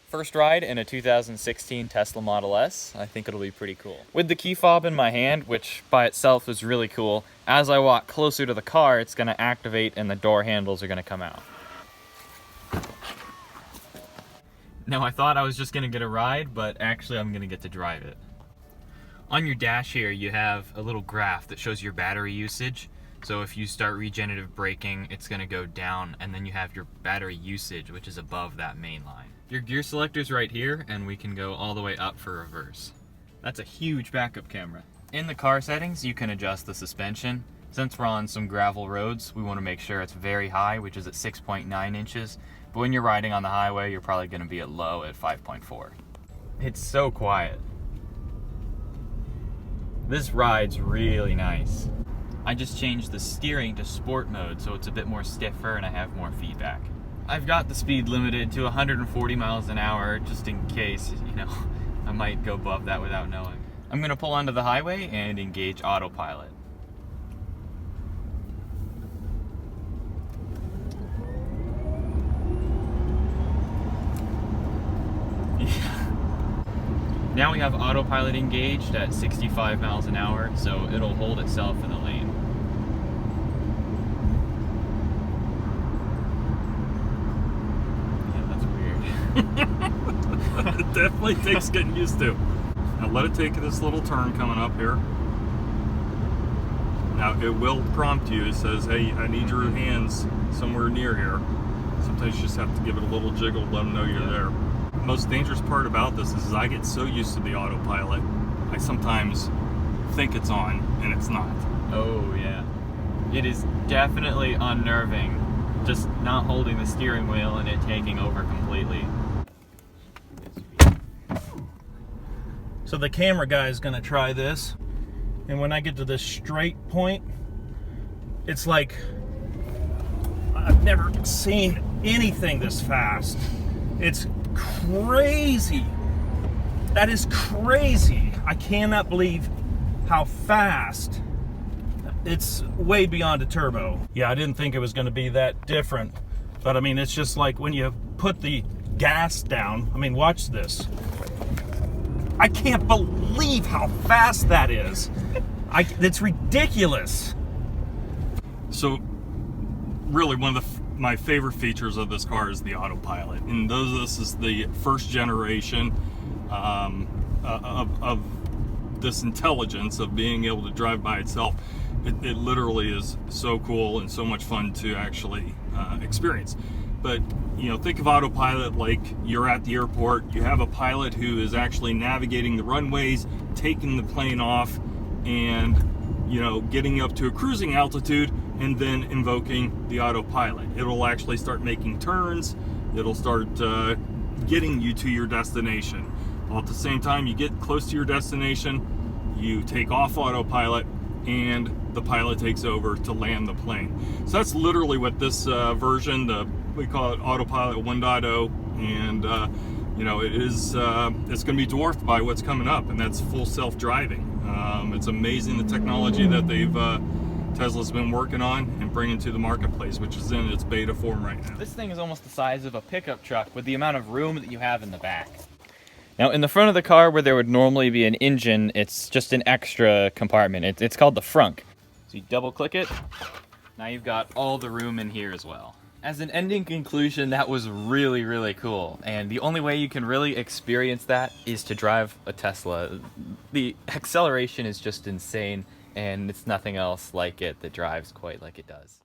First ride in a 2016 Tesla Model S. I think it'll be pretty cool. With the key fob in my hand, which by itself is really cool, as I walk closer to the car, it's gonna activate and the door handles are gonna come out. Now I thought I was just gonna get a ride, but actually I'm gonna get to drive it. On your dash here, you have a little graph that shows your battery usage. So if you start regenerative braking, it's gonna go down, and then you have your battery usage, which is above that main line. Your gear selector's right here, and we can go all the way up for reverse. That's a huge backup camera. In the car settings, you can adjust the suspension. Since we're on some gravel roads, we wanna make sure it's very high, which is at 6.9 inches. But when you're riding on the highway, you're probably gonna be at low at 5.4. It's so quiet. This ride's really nice. I just changed the steering to sport mode, so it's a bit more stiffer and I have more feedback. I've got the speed limited to 140 miles an hour, just in case, I might go above that without knowing. I'm gonna pull onto the highway and engage autopilot. Now we have autopilot engaged at 65 miles an hour, so it'll hold itself in the lane. It definitely takes getting used to. Now let it take this little turn coming up here. Now it will prompt you. It says, hey, I need your hands somewhere near here. Sometimes you just have to give it a little jiggle to let them know you're there. The most dangerous part about this is I get so used to the autopilot, I sometimes think it's on and it's not. Oh yeah. It is definitely unnerving, just not holding the steering wheel and it taking over completely. So the camera guy is gonna try this, and when I get to this straight point, it's like I've never seen anything this fast. It's crazy. That is crazy. I cannot believe how fast. It's way beyond a turbo. Yeah, I didn't think it was gonna be that different, but I mean, it's just like when you put the gas down. I mean, watch this. I can't believe how fast that is. It's ridiculous. So really one of my favorite features of this car is the autopilot. And this is the first generation of this intelligence of being able to drive by itself. It literally is so cool and so much fun to actually experience. But think of autopilot like you're at the airport. You have a pilot who is actually navigating the runways, taking the plane off, and getting up to a cruising altitude, and then invoking the autopilot. It'll actually start making turns. It'll start getting you to your destination. While at the same time you get close to your destination, you take off autopilot, and the pilot takes over to land the plane. So that's literally what this version, we call it Autopilot 1.0, and it's going to be dwarfed by what's coming up, and that's full self-driving. It's amazing the technology that Tesla's been working on and bringing to the marketplace, which is in its beta form right now. This thing is almost the size of a pickup truck with the amount of room that you have in the back. Now in the front of the car where there would normally be an engine, it's just an extra compartment. It's called the frunk. So you double click it, now you've got all the room in here as well. As an ending conclusion, that was really, really cool. And the only way you can really experience that is to drive a Tesla. The acceleration is just insane, and it's nothing else like it that drives quite like it does.